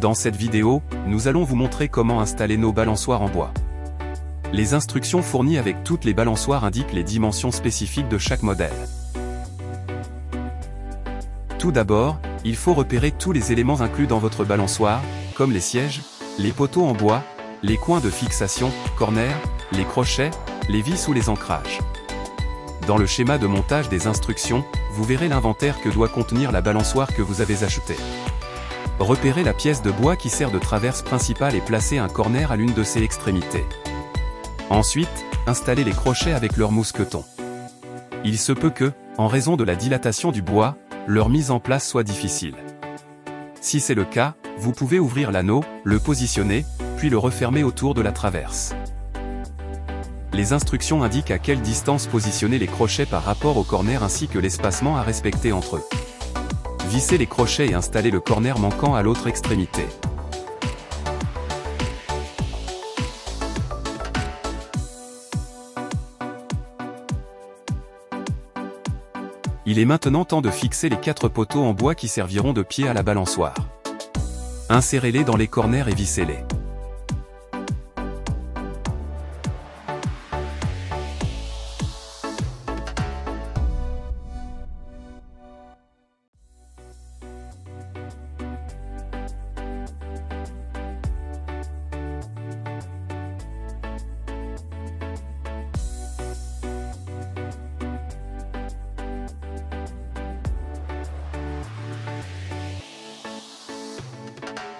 Dans cette vidéo, nous allons vous montrer comment installer nos balançoires en bois. Les instructions fournies avec toutes les balançoires indiquent les dimensions spécifiques de chaque modèle. Tout d'abord, il faut repérer tous les éléments inclus dans votre balançoire, comme les sièges, les poteaux en bois, les coins de fixation, corners, les crochets, les vis ou les ancrages. Dans le schéma de montage des instructions, vous verrez l'inventaire que doit contenir la balançoire que vous avez achetée. Repérez la pièce de bois qui sert de traverse principale et placez un corner à l'une de ses extrémités. Ensuite, installez les crochets avec leur mousqueton. Il se peut que, en raison de la dilatation du bois, leur mise en place soit difficile. Si c'est le cas, vous pouvez ouvrir l'anneau, le positionner, puis le refermer autour de la traverse. Les instructions indiquent à quelle distance positionner les crochets par rapport au corner ainsi que l'espacement à respecter entre eux. Vissez les crochets et installez le corner manquant à l'autre extrémité. Il est maintenant temps de fixer les 4 poteaux en bois qui serviront de pied à la balançoire. Insérez-les dans les corners et vissez-les.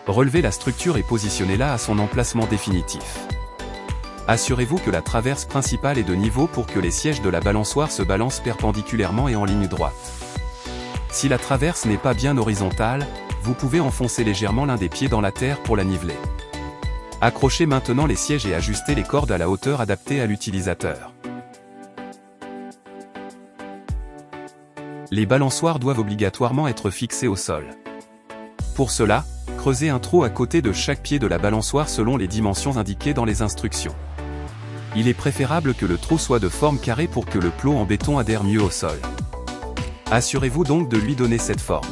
Relevez la structure et positionnez-la à son emplacement définitif. Assurez-vous que la traverse principale est de niveau pour que les sièges de la balançoire se balancent perpendiculairement et en ligne droite. Si la traverse n'est pas bien horizontale, vous pouvez enfoncer légèrement l'un des pieds dans la terre pour la niveler. Accrochez maintenant les sièges et ajustez les cordes à la hauteur adaptée à l'utilisateur. Les balançoires doivent obligatoirement être fixées au sol. Pour cela, creusez un trou à côté de chaque pied de la balançoire selon les dimensions indiquées dans les instructions. Il est préférable que le trou soit de forme carrée pour que le plot en béton adhère mieux au sol. Assurez-vous donc de lui donner cette forme.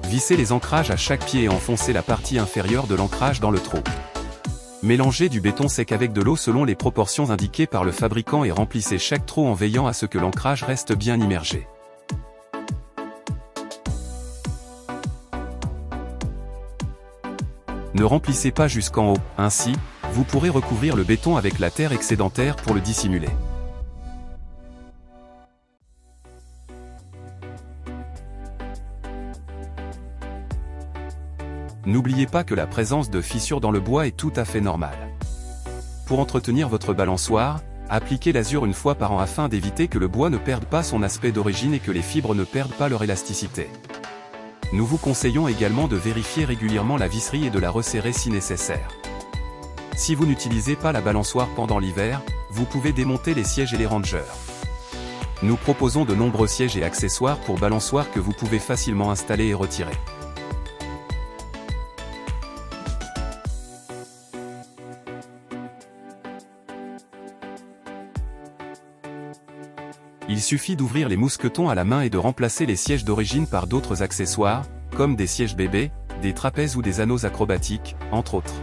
Vissez les ancrages à chaque pied et enfoncez la partie inférieure de l'ancrage dans le trou. Mélangez du béton sec avec de l'eau selon les proportions indiquées par le fabricant et remplissez chaque trou en veillant à ce que l'ancrage reste bien immergé. Ne remplissez pas jusqu'en haut, ainsi, vous pourrez recouvrir le béton avec la terre excédentaire pour le dissimuler. N'oubliez pas que la présence de fissures dans le bois est tout à fait normale. Pour entretenir votre balançoire, appliquez l'azur une fois par an afin d'éviter que le bois ne perde pas son aspect d'origine et que les fibres ne perdent pas leur élasticité. Nous vous conseillons également de vérifier régulièrement la visserie et de la resserrer si nécessaire. Si vous n'utilisez pas la balançoire pendant l'hiver, vous pouvez démonter les sièges et les rangers. Nous proposons de nombreux sièges et accessoires pour balançoire que vous pouvez facilement installer et retirer. Il suffit d'ouvrir les mousquetons à la main et de remplacer les sièges d'origine par d'autres accessoires, comme des sièges bébés, des trapèzes ou des anneaux acrobatiques, entre autres.